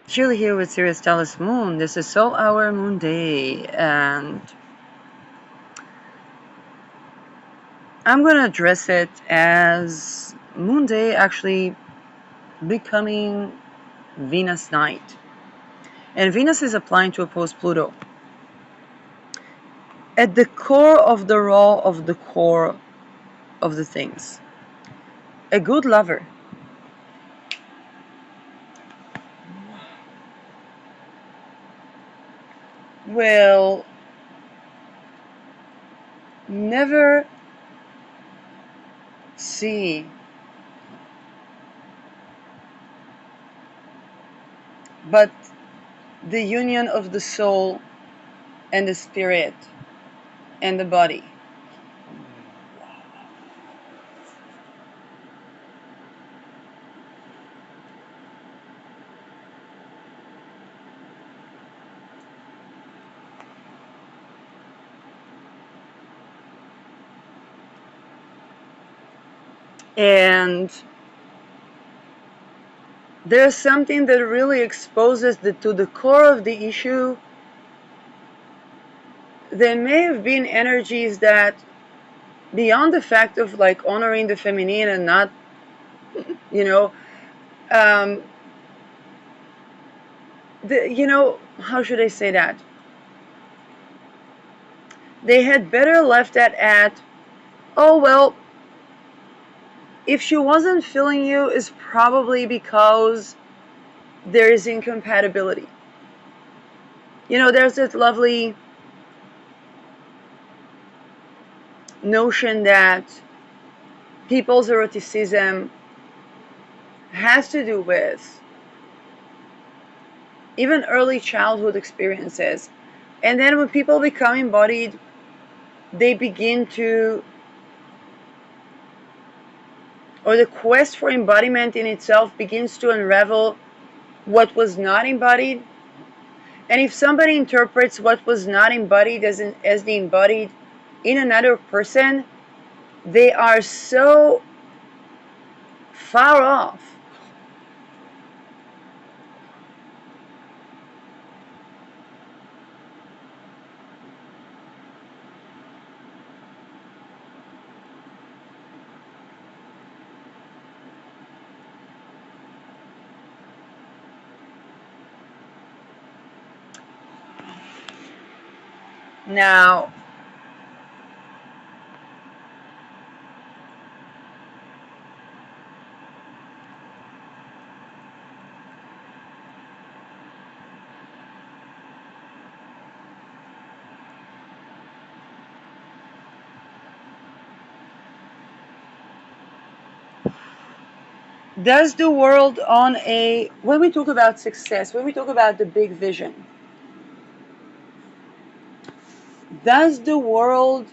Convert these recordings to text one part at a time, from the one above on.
Julie here with Sirius Talis Moon. This is Soul Hour Moon Day, and I'm going to address it as Moon Day actually becoming Venus night. And Venus is applying to oppose Pluto. At the core of the raw of the core of the things, a good lover will never see but the union of the soul and the spirit and the body. And there's something that really exposes to the core of the issue. There may have been energies that, beyond the fact of like honoring the feminine and not, you know, um, how should I say that? They had better left that at, oh, well, if she wasn't feeling you, is probably because there is incompatibility. There's this lovely notion that people's eroticism has to do with even early childhood experiences. And then when people become embodied, they begin to, or the quest for embodiment in itself begins to unravel what was not embodied. And if somebody interprets what was not embodied as the embodied in another person, they are so far off. Now, does the world when we talk about success, when we talk about the big vision, does the world,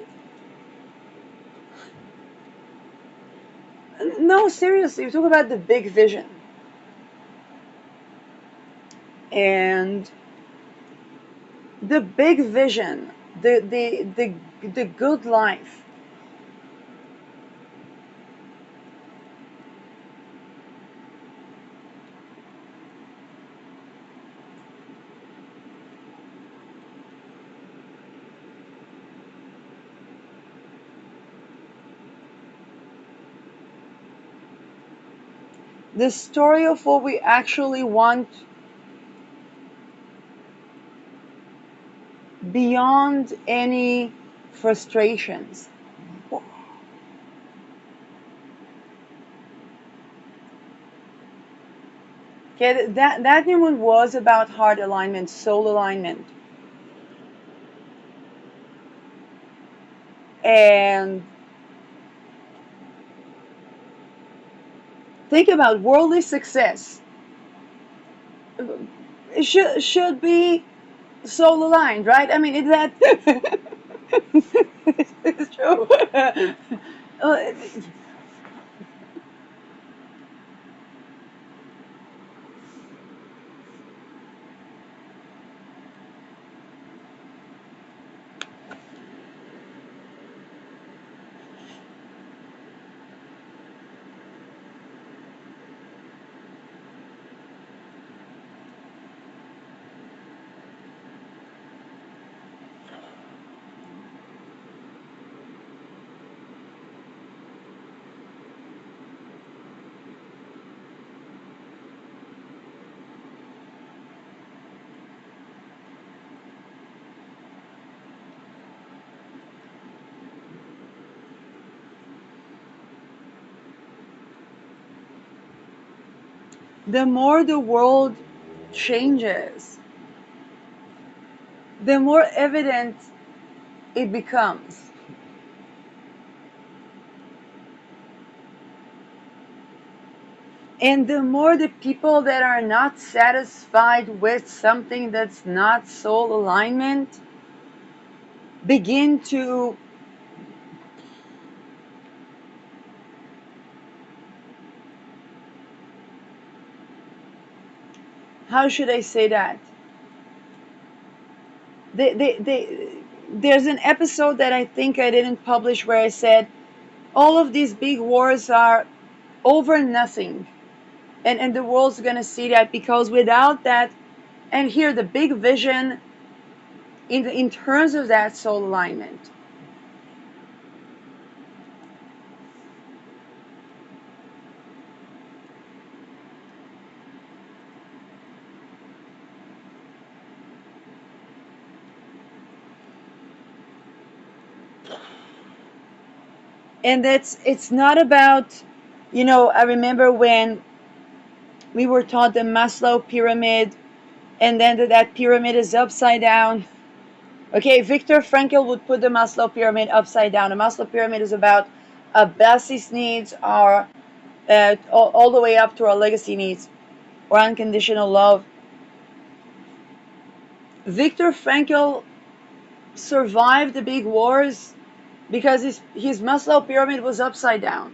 no, seriously, we talk about the big vision and the big vision, the good life. The story of what we actually want beyond any frustrations. Okay, that moment was about heart alignment, soul alignment. And think about worldly success. It should be soul aligned, right? I mean, is that it's true. Uh, the more the world changes, the more evident it becomes. And the more the people that are not satisfied with something that's not soul alignment begin to how should I say that? There's an episode that I think I didn't publish where I said all of these big wars are over nothing. And the world's going to see that, because without that, and here the big vision in terms of that soul alignment. And it's not about, I remember when we were taught the Maslow pyramid, and then that pyramid is upside down. Okay, Viktor Frankl would put the Maslow pyramid upside down. The Maslow pyramid is about our basic needs, our all the way up to our legacy needs or unconditional love. Viktor Frankl survived the big wars because his Maslow pyramid was upside down.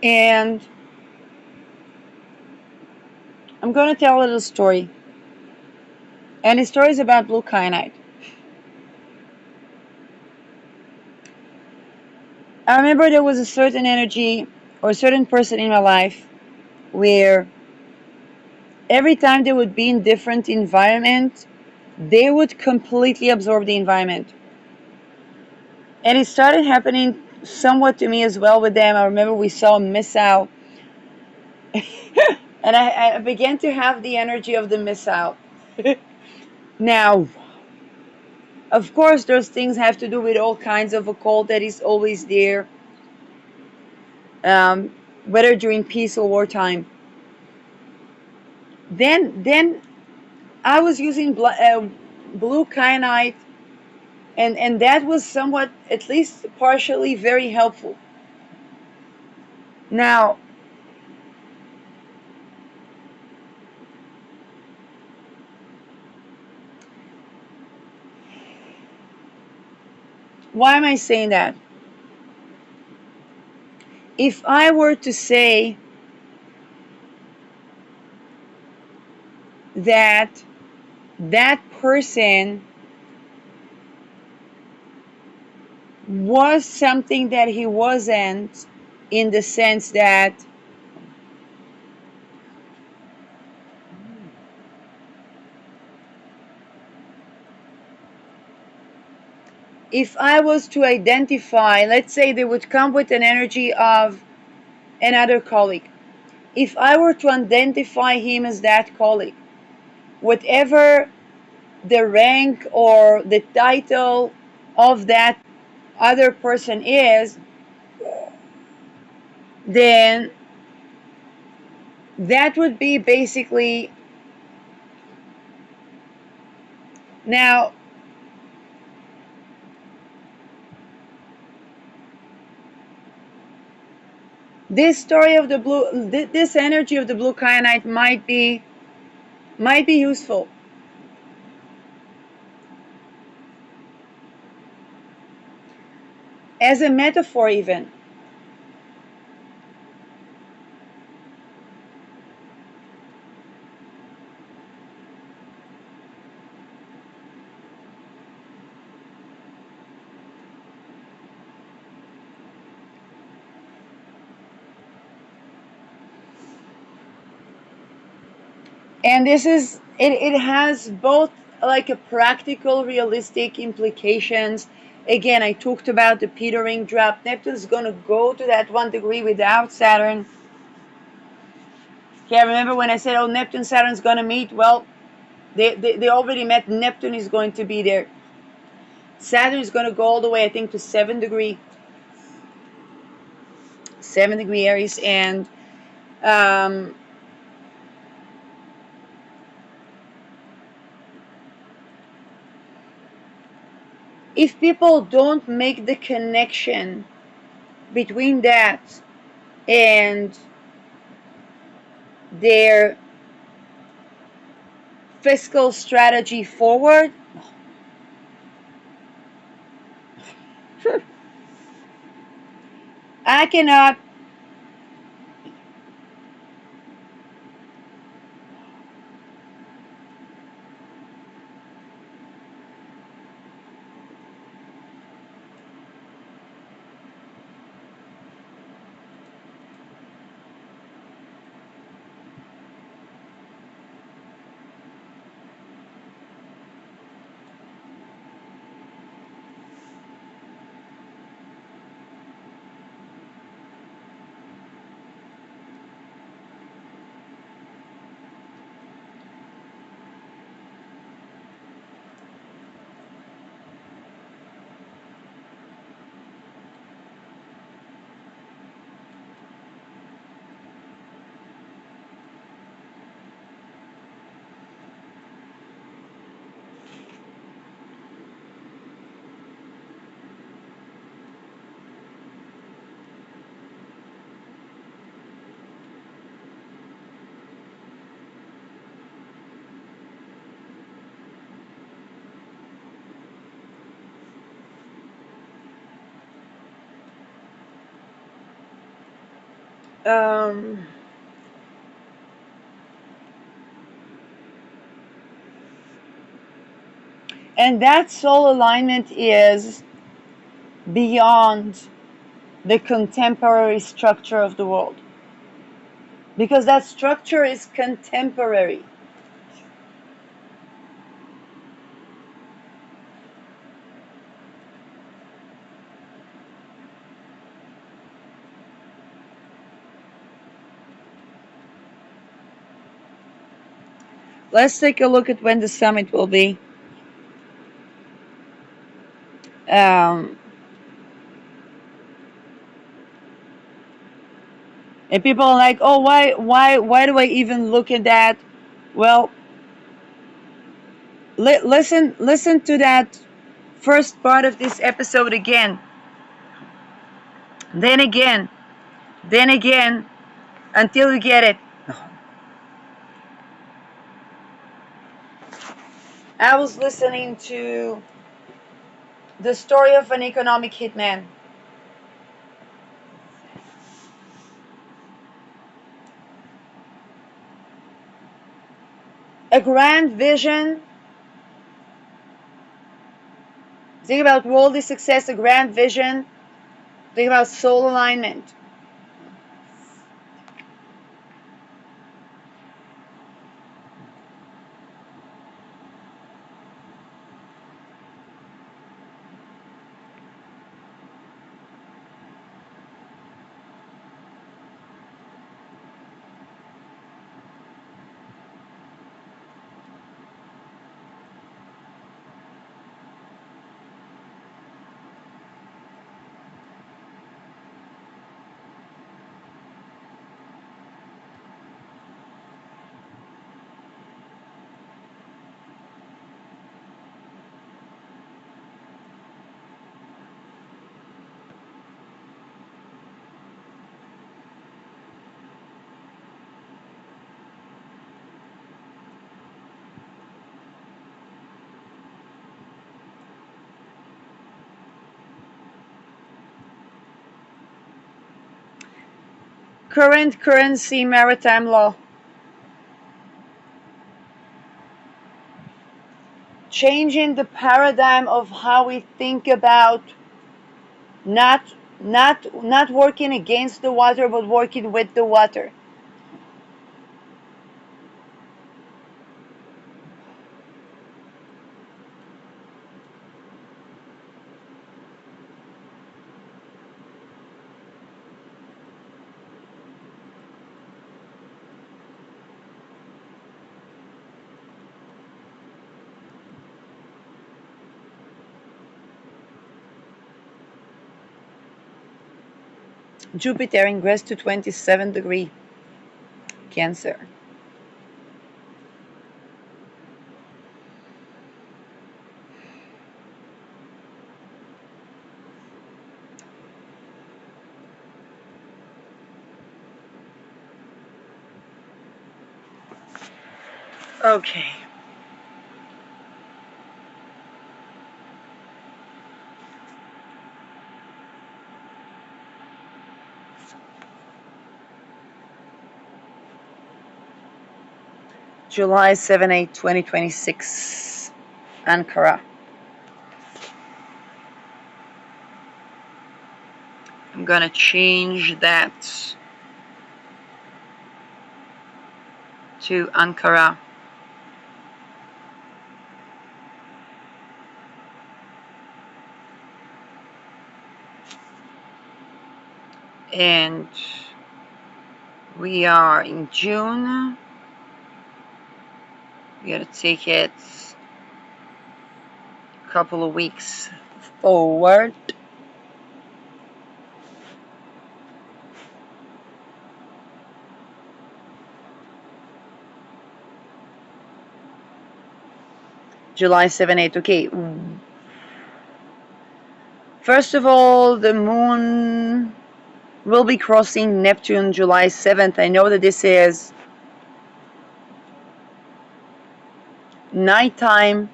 And I'm going to tell a little story. And the story is about blue kyanite. I remember there was a certain energy or a certain person in my life where every time they would be in different environment, they would completely absorb the environment. And it started happening somewhat to me as well with them. I remember we saw a missile. And I began to have the energy of the missile. Now, of course, those things have to do with all kinds of occult that is always there, whether during peace or wartime. Then I was using blue kyanite, and that was somewhat, at least partially, very helpful. Now, why am I saying that? If I were to say that that person was something that he wasn't, in the sense that if I was to identify, let's say they would come with an energy of another colleague. If I were to identify him as that colleague, whatever the rank or the title of that other person is, then that would be basically. Now, this story of the blue, this energy of the blue kyanite might be useful. as a metaphor even. And this is it has both like a practical realistic implications. Again, I talked about the petering drop. Neptune's going to go to that 1 degree without Saturn. Okay, remember when I said, oh, Neptune Saturn's going to meet? Well, they already met. Neptune is going to be there. Saturn is going to go all the way, I think, to 7 degree Aries. And um, if people don't make the connection between that and their fiscal strategy forward, I cannot. Um, and that soul alignment is beyond the contemporary structure of the world, because that structure is contemporary. Let's take a look at when the summit will be. Um, and people are like, oh, why do I even look at that? Well, listen to that first part of this episode again, then again, then again, until you get it. I was listening to the story of an economic hitman. A grand vision. Think about worldly success, a grand vision. Think about soul alignment. Current currency, maritime law. Changing the paradigm of how we think about not working against the water, but working with the water. Jupiter ingress to 27 degree Cancer. Okay. July 7-8, 2026, Ankara. I'm gonna change that to Ankara. And we are in June. We gotta take it a couple of weeks forward. July 7-8. Okay. First of all, the moon will be crossing Neptune July 7th. I know that this is nighttime,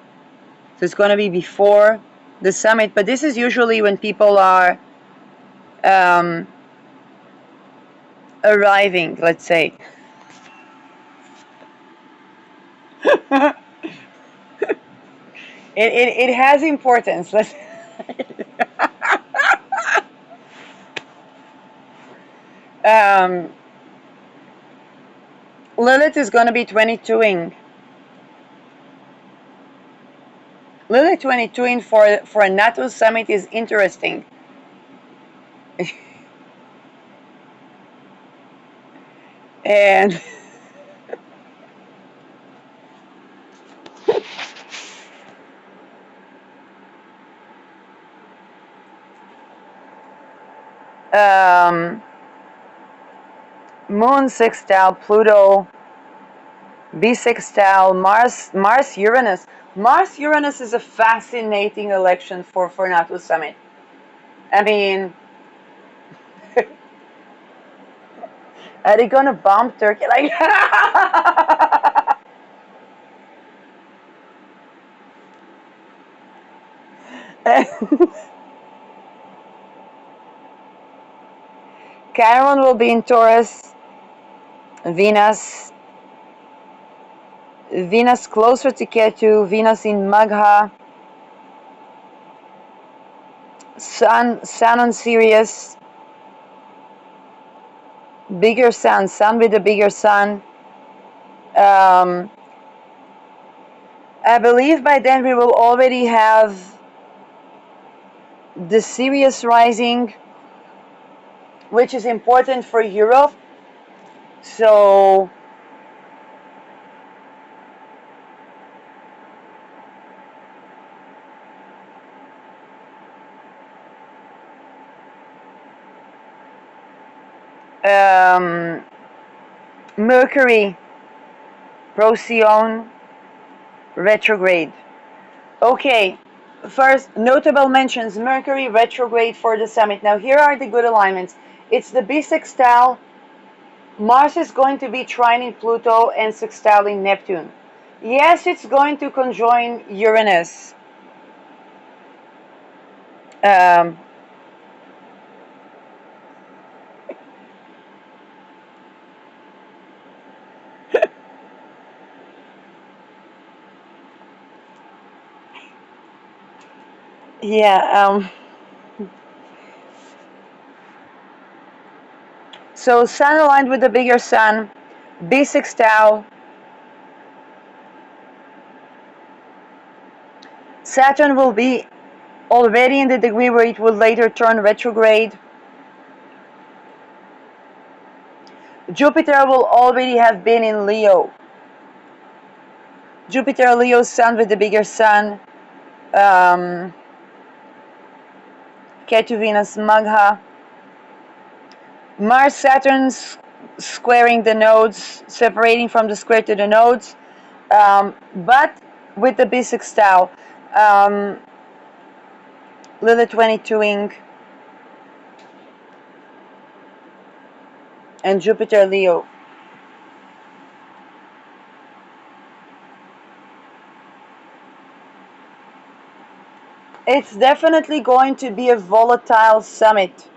so it's going to be before the summit, but this is usually when people are arriving, let's say. It has importance. Lilith is going to be 22ing. Lilith 22ing for a NATO Summit is interesting. And Moon sextile Pluto, bisextile Mars Uranus. Mars Uranus is a fascinating election for NATO Summit. I mean, are they gonna bomb Turkey? Like, Chiron will be in Taurus. Venus closer to Ketu. Venus in Magha. Sun on Sirius. Bigger sun with a bigger sun. I believe by then we will already have the Sirius rising, which is important for Europe. So Mercury, Procyon, retrograde. Okay, first, notable mentions, Mercury retrograde for the summit. Now, here are the good alignments. It's the bisextile. Mars is going to be trining Pluto and sextiling Neptune. Yes, it's going to conjoin Uranus. Yeah. So Sun aligned with the bigger Sun, B6 Saturn will be already in the degree where it will later turn retrograde. Jupiter will already have been in Leo. Jupiter, Leo, Sun with the bigger Sun. Ketu, Venus, Magha. Mars, Saturn squaring the nodes, separating from the square to the nodes. But with the B6 Lilith 22ing and Jupiter, Leo. It's definitely going to be a volatile summit.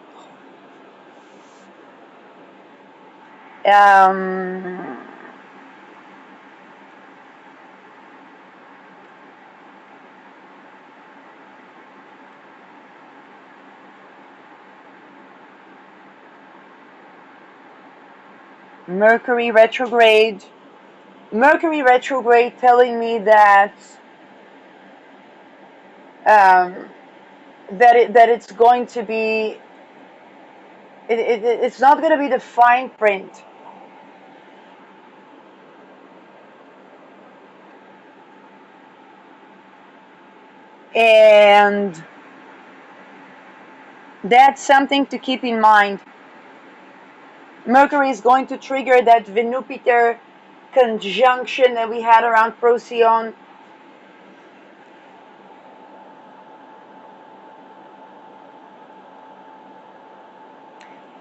Mercury retrograde. Mercury retrograde telling me that that it's going to be it's not going to be the fine print. And that's something to keep in mind. Mercury is going to trigger that Venupiter conjunction that we had around Procyon.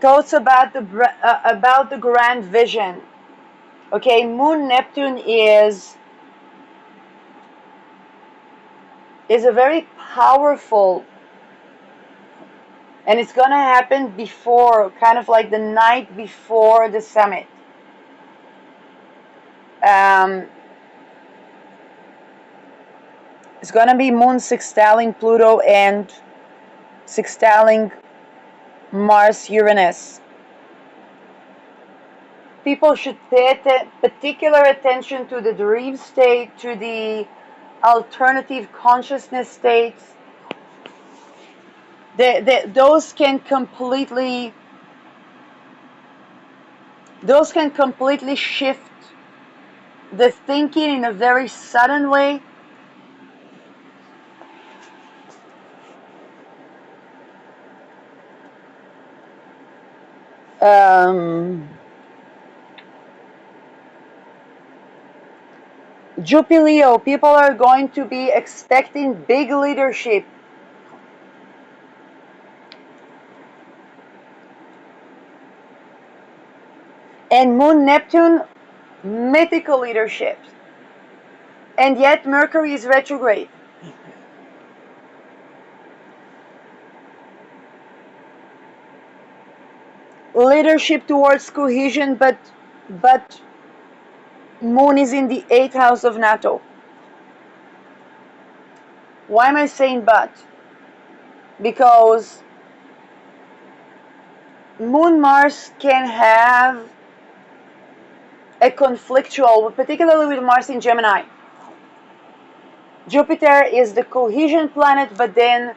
Thoughts about the grand vision. Okay, Moon Neptune is a very powerful, and it's gonna happen before, kind of like the night before the summit. It's gonna be Moon sextiling Pluto and sextiling Mars, Uranus. People should pay particular attention to the dream state, to the alternative consciousness states. Those can completely shift the thinking in a very sudden way. Jupiter Leo, people are going to be expecting big leadership. And Moon Neptune, mythical leadership. And yet Mercury is retrograde. Leadership towards cohesion, but Moon is in the 8th house of NATO. Why am I saying but? Because Moon Mars can have a conflictual, particularly with Mars in Gemini. Jupiter is the cohesion planet, but then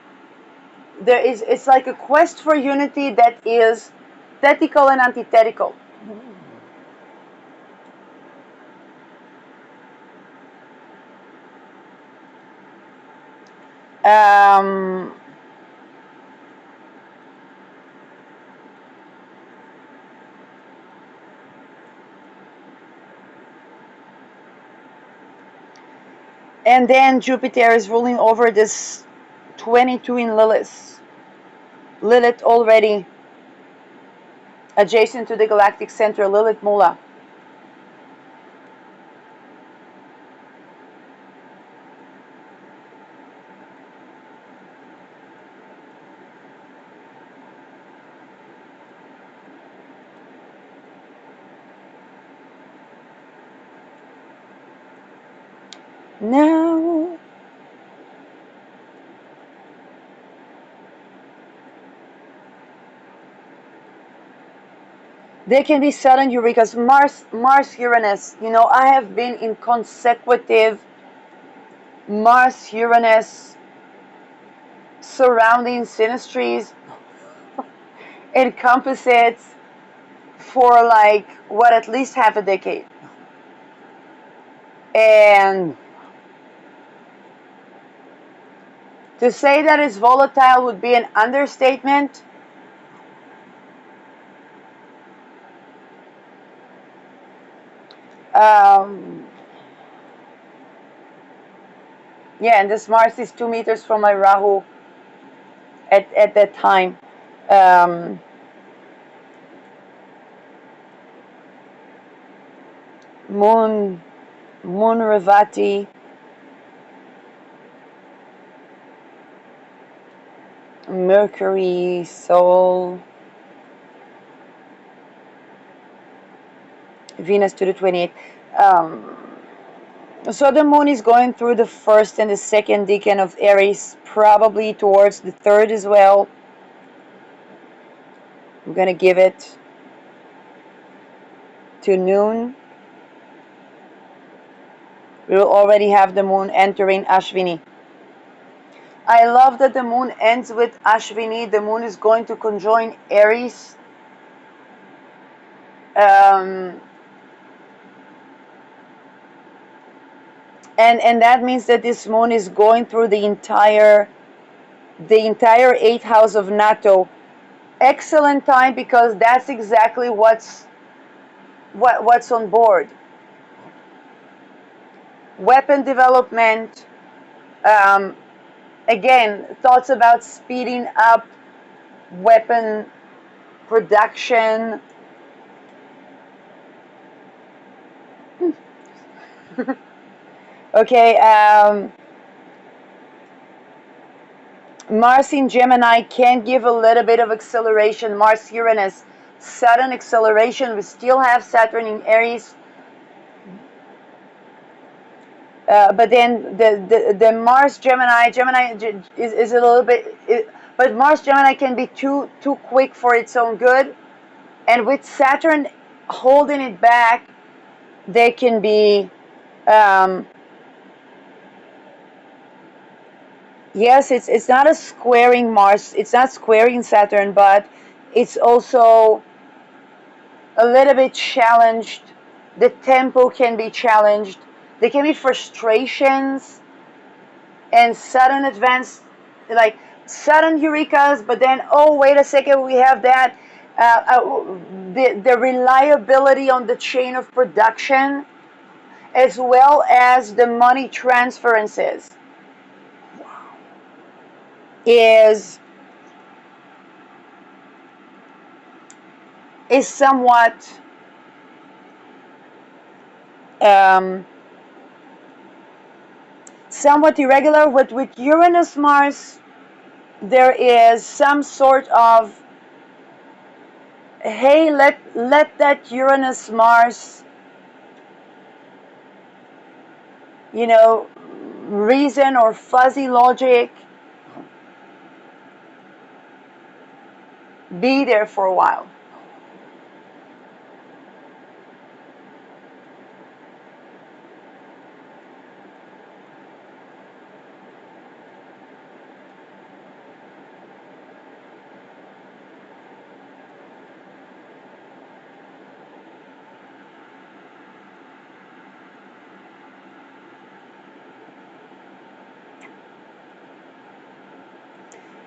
it's like a quest for unity that is thetical and antithetical. And then Jupiter is ruling over this 22 in Lilith. Lilith already adjacent to the galactic center, Lilith Mula. Now There can be sudden eurekas. Mars Uranus. You know, I have been in consecutive Mars Uranus surrounding synastries and composites for like what, at least half a decade. And to say that it's volatile would be an understatement. Yeah, and this Mars is 2 meters from my Rahu at that time. Moon Ravati, Mercury, Sol, Venus to the 28th. So the moon is going through the first and the second decan of Aries, probably towards the third as well. I'm going to give it to noon. We will already have the moon entering Ashvini. I love that the moon ends with Ashvini. The moon is going to conjoin Aries. And that means that this moon is going through the entire 8th house of NATO. Excellent time, because that's exactly what's on board. Weapon development, again, thoughts about speeding up weapon production. Okay, Mars in Gemini can give a little bit of acceleration. Mars Uranus, sudden acceleration. We still have Saturn in Aries. But then the Mars Gemini is a little bit, but Mars Gemini can be too quick for its own good, and with Saturn holding it back, they can be, yes, it's not a squaring Mars, it's not squaring Saturn, but it's also a little bit challenged. The tempo can be challenged. There can be frustrations and sudden advance, like sudden eurekas, but then, oh, wait a second, we have that. The reliability on the chain of production, as well as the money transferences, is somewhat somewhat irregular. With Uranus Mars, there is some sort of, hey, let that Uranus Mars, you know, reason or fuzzy logic be there for a while.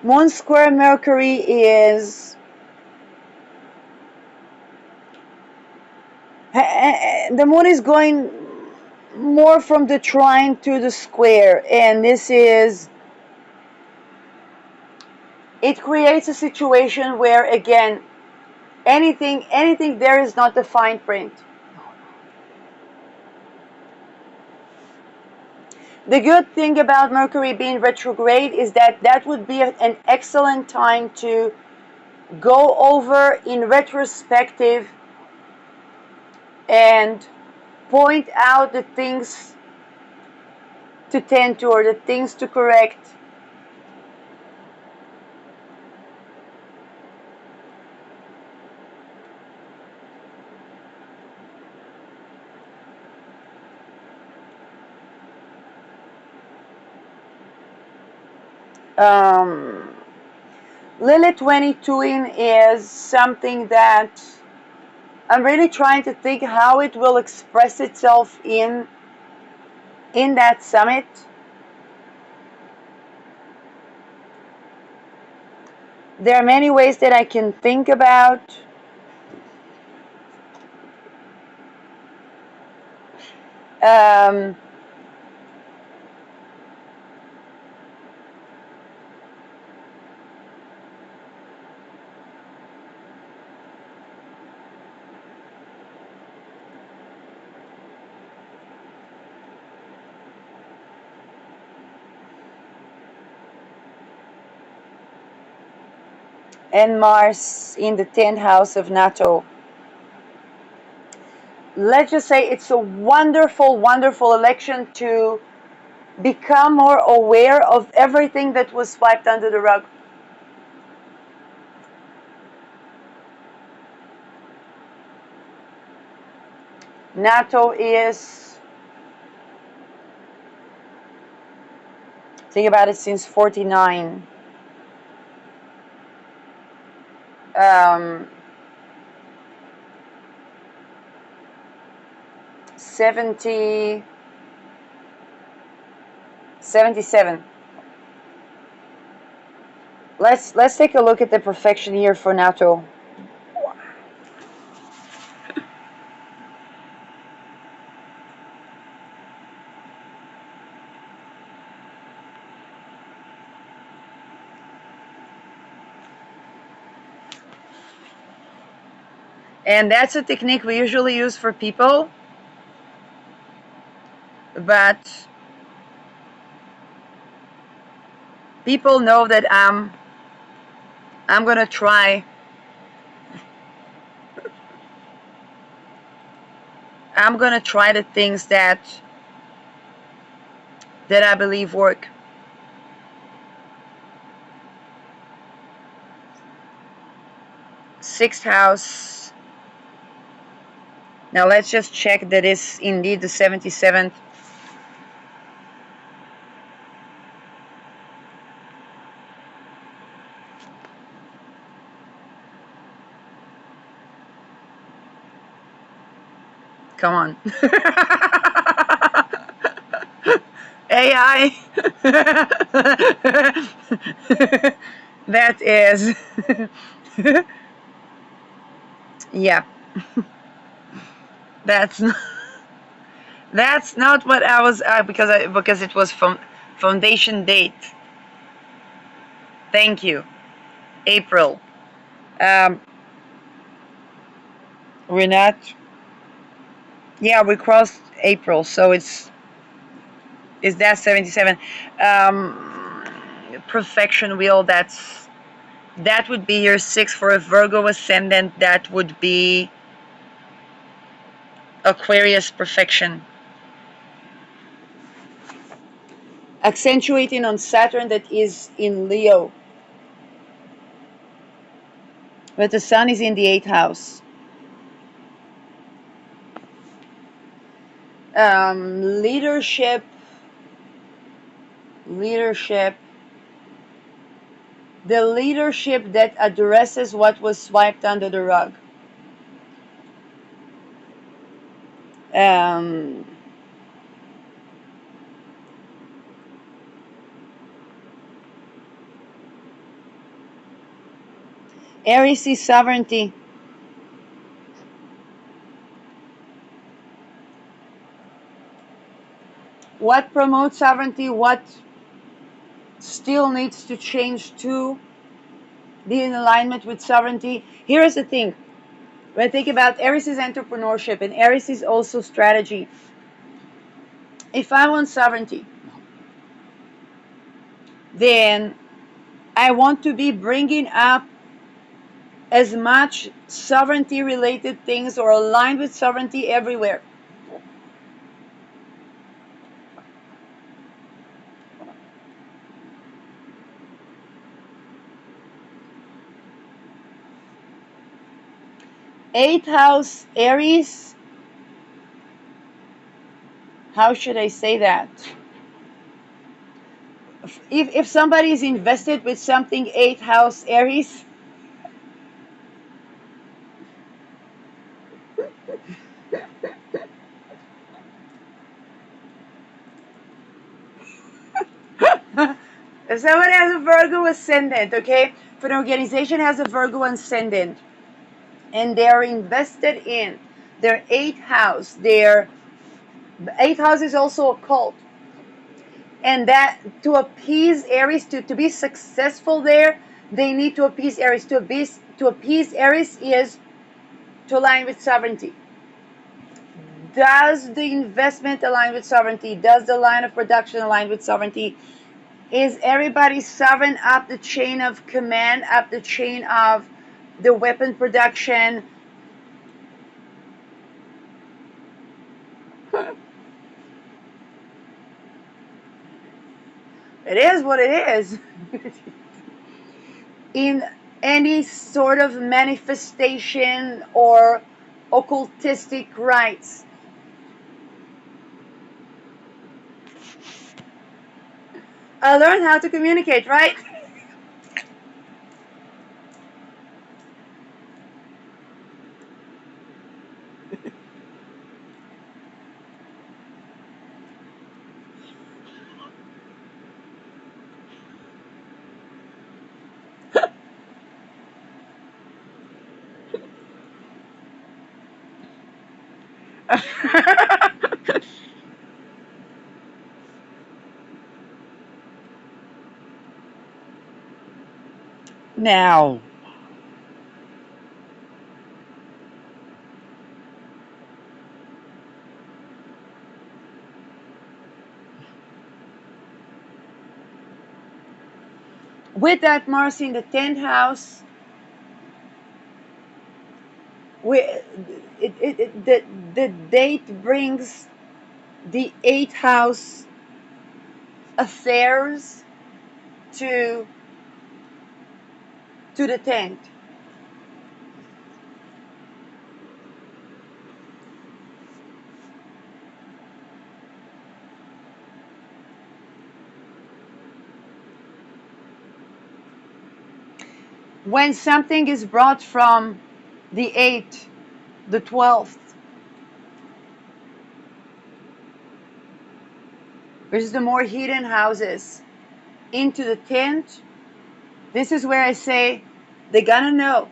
Moon square Mercury is, the moon is going more from the trine to the square, and this is, it creates a situation where, again, anything there is not the fine print. The good thing about Mercury being retrograde is that would be an excellent time to go over in retrospective and point out the things to tend to, or the things to correct. Lilith 22 is something that I'm really trying to think how it will express itself in that summit. There are many ways that I can think about. Um, and Mars in the 10th house of NATO. Let's just say it's a wonderful, wonderful election to become more aware of everything that was swept under the rug. NATO is, think about it, since 49. 77. Let's take a look at the perfection here for NATO. And that's a technique we usually use for people, but people know that I'm gonna try. I'm gonna try the things that I believe work. Sixth house. Now let's just check that is indeed the 77th. Come on. AI. That is. Yeah. That's not what I was because it was from foundation date. Thank you. April. We're not. Yeah, we crossed April, so is that 77? Perfection wheel. That would be your 6 for a Virgo ascendant. That would be Aquarius perfection. Accentuating on Saturn that is in Leo. But the Sun is in the 8th house. Leadership. The leadership that addresses what was swiped under the rug. Aries is sovereignty. What promotes sovereignty? What still needs to change to be in alignment with sovereignty? Here is the thing. When I think about Aries is entrepreneurship and Aries is also strategy. If I want sovereignty, then I want to be bringing up as much sovereignty related things or aligned with sovereignty everywhere. Eighth house Aries. How should I say that? If somebody is invested with something 8th house Aries, if somebody has a Virgo ascendant, okay, if an organization has a Virgo ascendant and they're invested in their 8th house, their 8th house is also a cult, and that to appease Aries, to be successful there, they need to appease Aries. To appease Aries is to align with sovereignty. Does the investment align with sovereignty? Does the line of production align with sovereignty? Is everybody sovereign up the chain of command, up the chain of the weapon production? It is what it is. In any sort of manifestation or occultistic rites. I learned how to communicate, right? Now, with that Mars in the 10th house, the date brings the 8th house affairs to the 10th. When something is brought from the 8th, the 12th, which is the more hidden houses, into the 10th, this is where I say they're gonna know.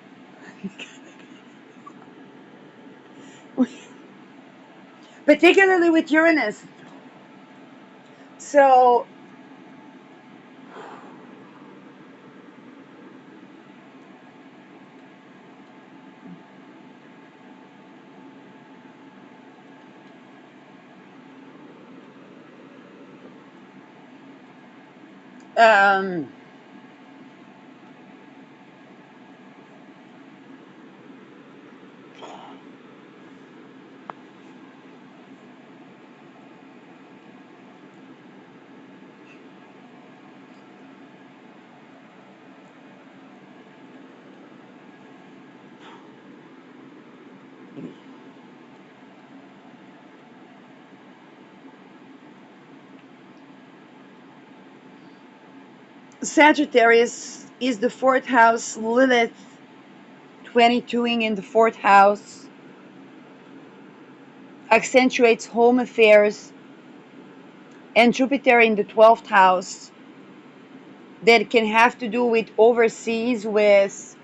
Particularly with Uranus. So, um, Sagittarius is the 4th house, Lilith 22ing in the 4th house, accentuates home affairs, and Jupiter in the 12th house, that can have to do with overseas, with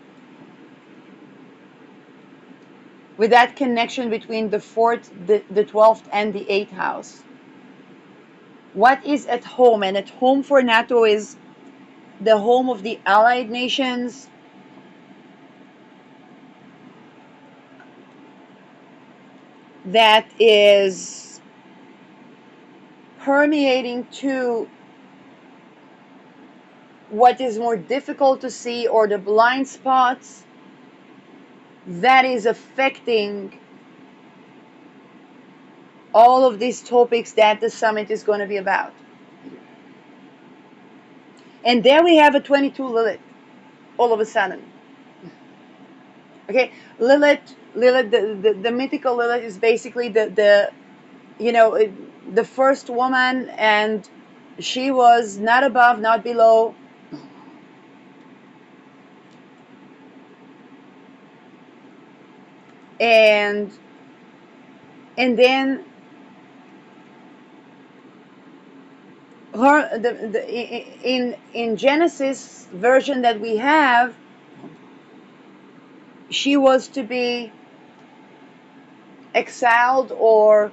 that connection between the 4th, the 12th, and the 8th house. What is at home? And at home for NATO is the home of the allied nations, that is permeating to what is more difficult to see, or the blind spots that is affecting all of these topics that the summit is going to be about. And there we have a 22 Lilith all of a sudden. Okay, Lilith, the mythical Lilith is basically the first woman and She was not above, not below. And then her in Genesis version that we have, she was to be exiled, or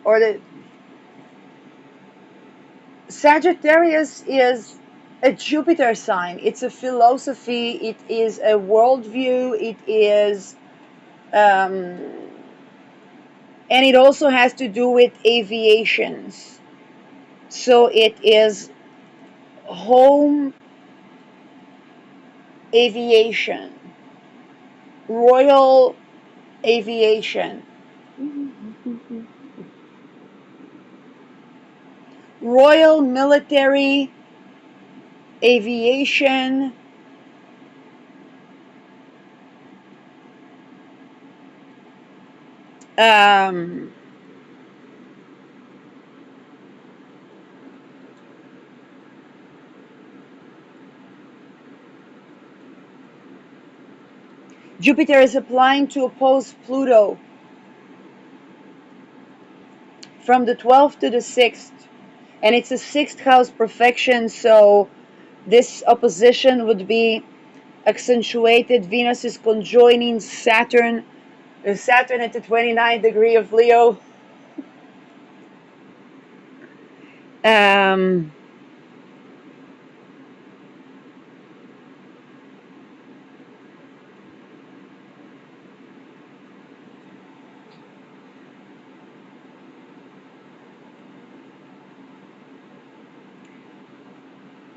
the Sagittarius is a Jupiter sign. It's a philosophy. It is a worldview. It is, and it also has to do with aviations. So it is home aviation, royal aviation, royal military aviation. Um, Jupiter is applying to oppose Pluto from the 12th to the 6th, and it's a sixth house perfection, so this opposition would be accentuated. Venus is conjoining Saturn, Saturn at the 29th degree of Leo. Um,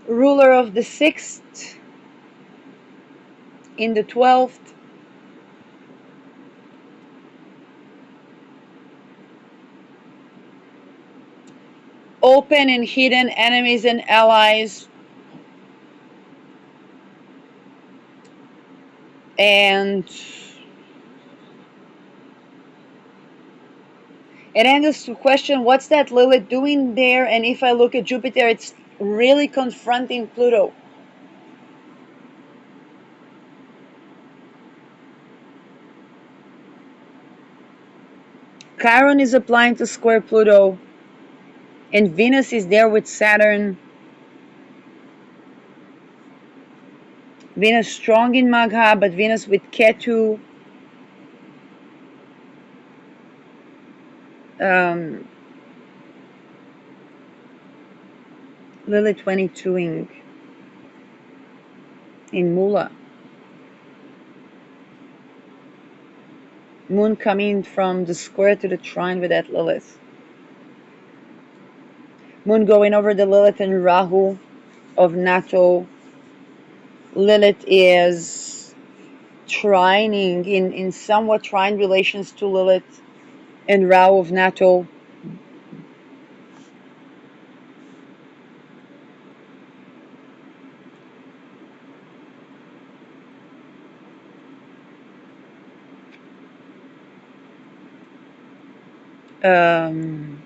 ruler of the 6th in the 12th. Open and hidden enemies and allies. And then there's the question, what's that Lilith doing there? And if I look at Jupiter, it's really confronting Pluto. Chiron is applying to square Pluto, and Venus is there with Saturn. Venus strong in Magha, but Venus with Ketu. Lilith 22ing in Mula. Moon coming from the square to the trine with that Lilith. Moon going over the Lilith and Rahu of NATO. Lilith is trining in somewhat trine relations to Lilith and Rahu of NATO. Um,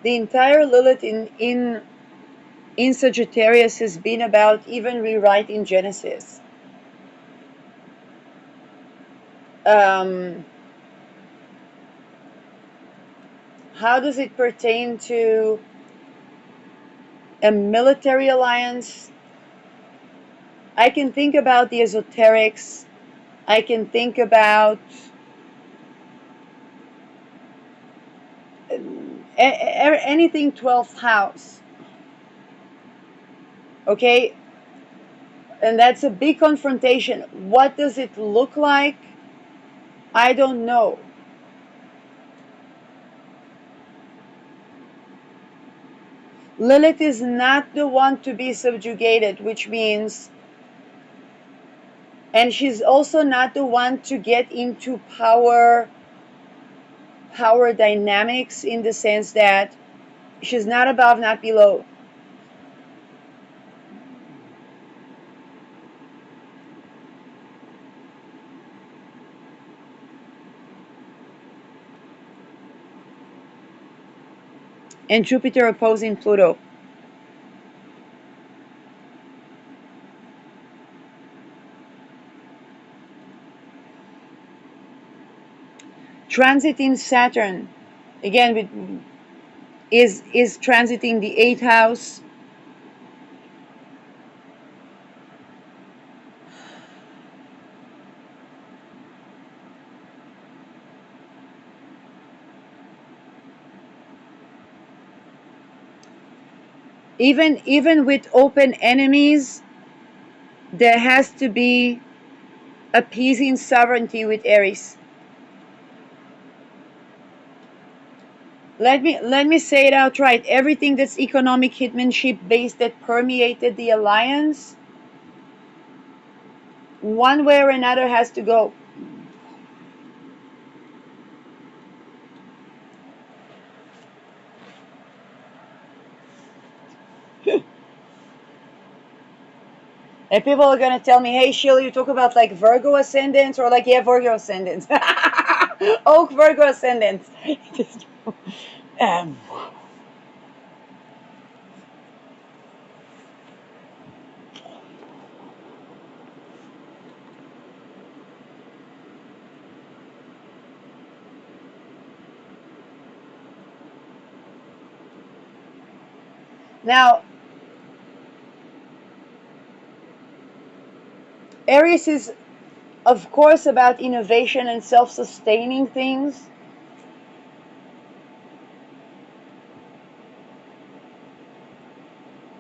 the entire Lilith in Sagittarius has been about even rewriting Genesis. How does it pertain to a military alliance? I can think about the esoterics. I can think about anything 12th house. Okay? And that's a big confrontation. What does it look like? I don't know. Lilith is not the one to be subjugated, which means, and she's also not the one to get into power dynamics, in the sense that she's not above, not below. And Jupiter opposing Pluto. Transiting Saturn, again, is transiting the 8th house. Even with open enemies, there has to be appeasing sovereignty with Aries. Let me say it outright. Everything that's economic hitmanship based that permeated the alliance, one way or another, has to go. And people are gonna tell me, "Hey, Sheila, you talk about like Virgo ascendants," or like, "Yeah, Virgo ascendants, Oak Virgo ascendants." um, now, Aries is, of course, about innovation and self-sustaining things.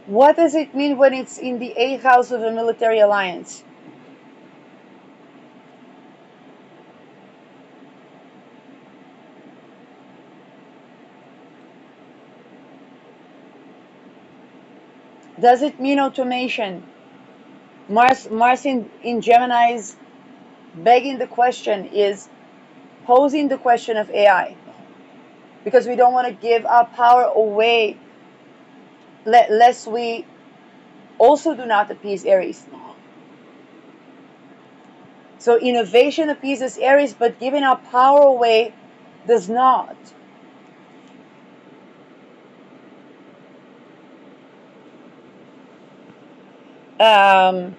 What does it mean when it's in the 8th house of a military alliance? Does it mean automation? Mars in Gemini is begging the question, is posing the question of AI, because we don't want to give our power away lest we also do not appease Aries. So innovation appeases Aries, but giving our power away does not. Um,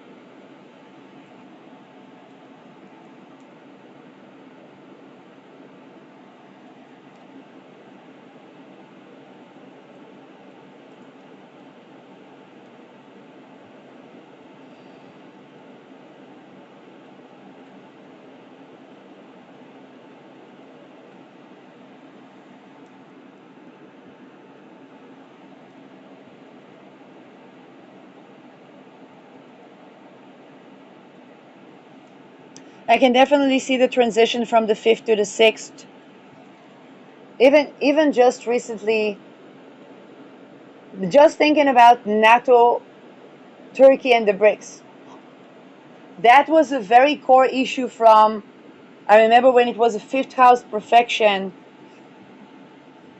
I can definitely see the transition from the 5th to the 6th. Even just recently, just thinking about NATO, Turkey, and the BRICS. That was a very core issue from, I remember when it was a 5th house perfection,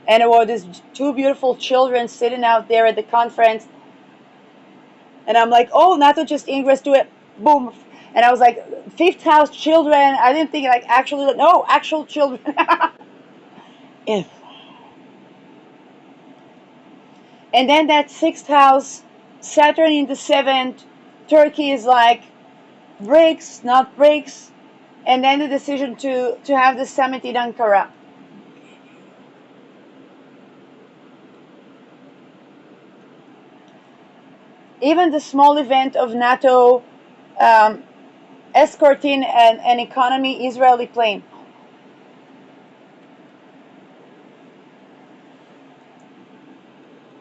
and there were these two beautiful children sitting out there at the conference, and I'm like, oh, NATO just ingress to it, boom. And I was like, 5th house children. I didn't think like actually, no, actual children. And then that 6th house, Saturn in the 7th, Turkey is like, BRICS, not BRICS. And then the decision to have the summit in Ankara. Even the small event of NATO escorting an economy Israeli plane.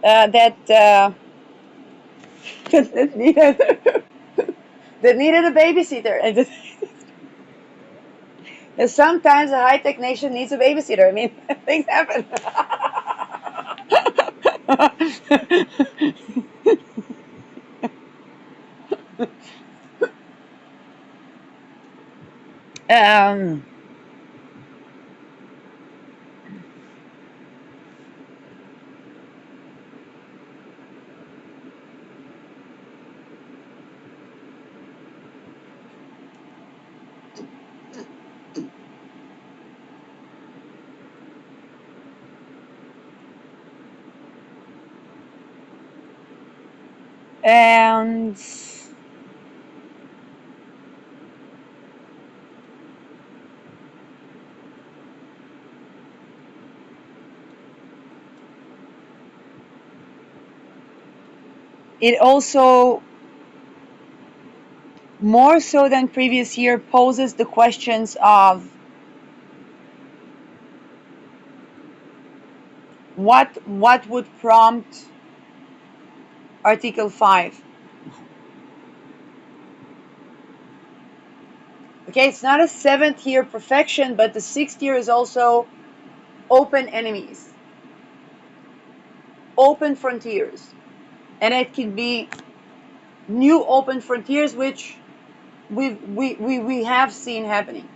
That that needed that needed a babysitter. And sometimes a high-tech nation needs a babysitter. I mean, things happen. um, and it also, more so than previous year, poses the questions of what would prompt Article 5. Okay, it's not a 7th year perfection, but the 6th year is also open enemies, open frontiers, and it can be new open frontiers, which we have seen happening.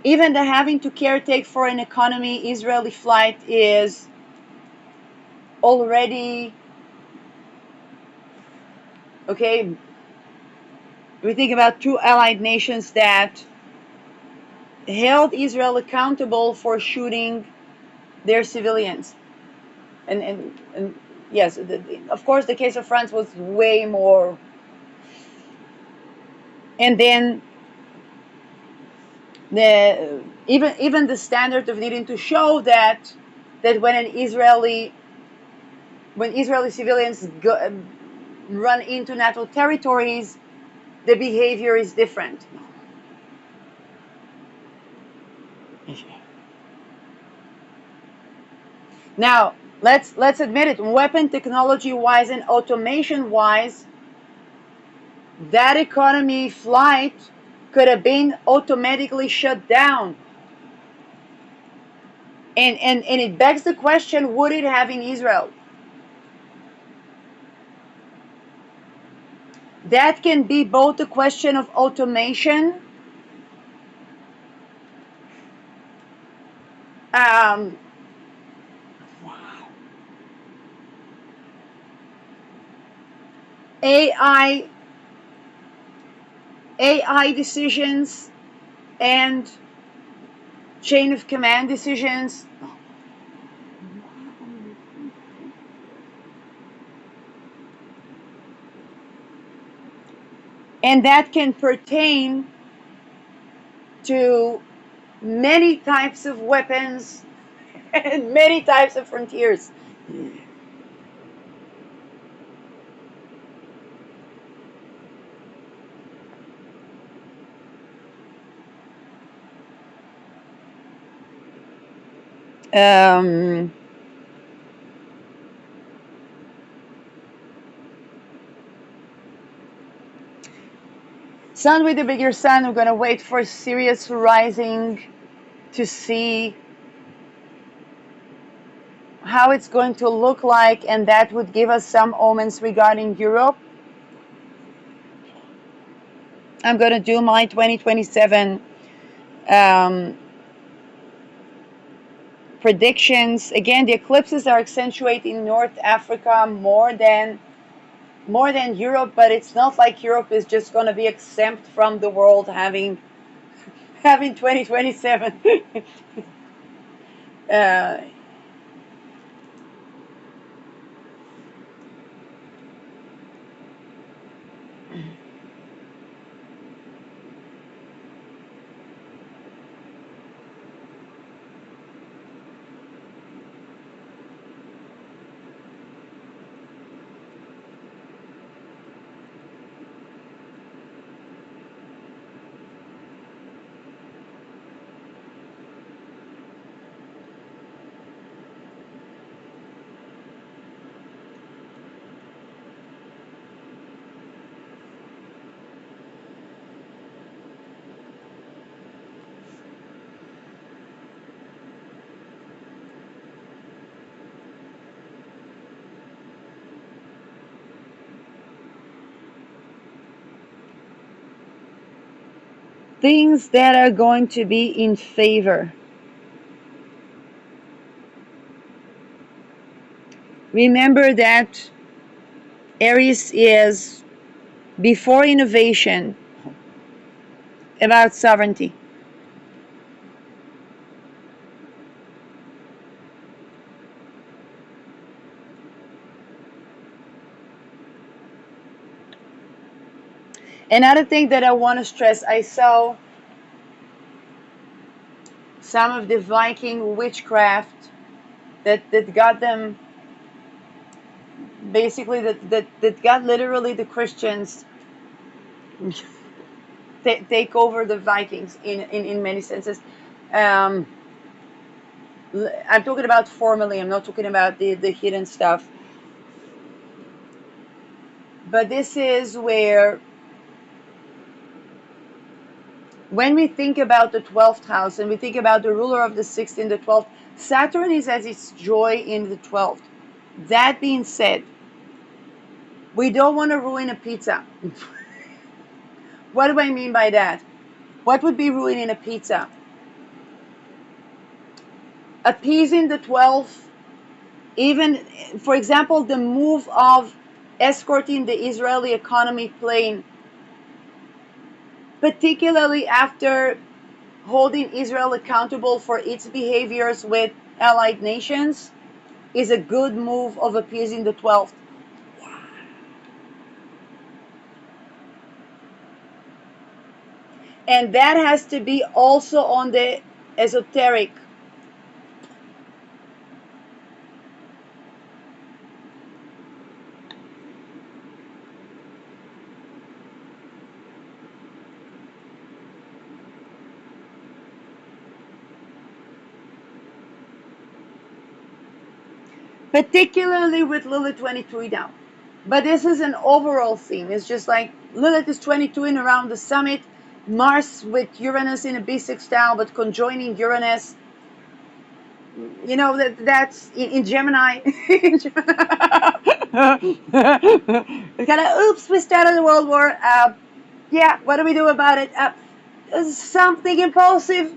Even the having to caretake for an economy Israeli flight is already, okay, we think about two allied nations that held Israel accountable for shooting their civilians. And yes, of course, the case of France was way more. And then the even the standard of needing to show that when Israeli civilians run into NATO territories, the behavior is different. Now, let's admit it, weapon technology wise and automation wise, that economy flight could have been automatically shut down. And it begs the question, would it have in Israel? That can be both a question of automation, um, AI AI decisions, and chain of command decisions. And that can pertain to many types of weapons and many types of frontiers. Um, Sun with the bigger sun, we're going to wait for Sirius rising to see how it's going to look like, and that would give us some omens regarding Europe. I'm going to do my 2027 predictions. Again, the eclipses are accentuating North Africa more than Europe, but it's not like Europe is just going to be exempt from the world having 2027. uh, things that are going to be in favor. Remember that Aries is before innovation, about sovereignty. Another thing that I want to stress, I saw some of the Viking witchcraft that got them basically that got literally the Christians take over the Vikings in many senses. Um, I'm talking about formally, I'm not talking about the hidden stuff. But this is where, when we think about the 12th house and we think about the ruler of the 6th in the 12th, Saturn is as its joy in the 12th. That being said, we don't want to ruin a pizza. What do I mean by that? What would be ruining a pizza? Appeasing the 12th, even, for example, the move of escorting the Israeli economy plane, particularly after holding Israel accountable for its behaviors with allied nations, is a good move of appeasing the 12th. And that has to be also on the esoteric. Particularly with Lilith 22 now. But this is an overall theme. It's just like Lilith is 22 in around the summit, Mars with Uranus in a B6 but conjoining Uranus. You know, that's in Gemini. It's kind of, oops, we started the World War. Yeah, what do we do about it? Something impulsive.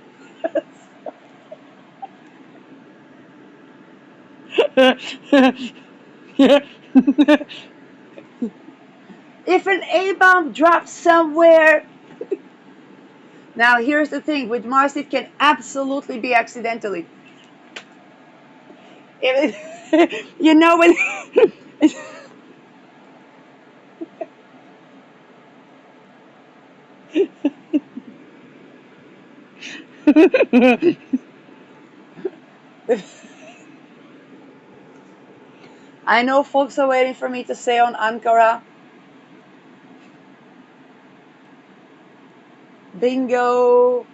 If an A bomb drops somewhere. Now, here's the thing, with Mars, it can absolutely be accidentally. You know when. I know folks are waiting for me to say on Ankara. Bingo.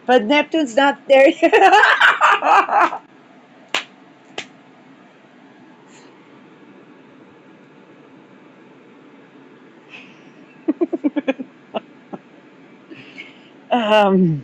But Neptune's not there yet. um,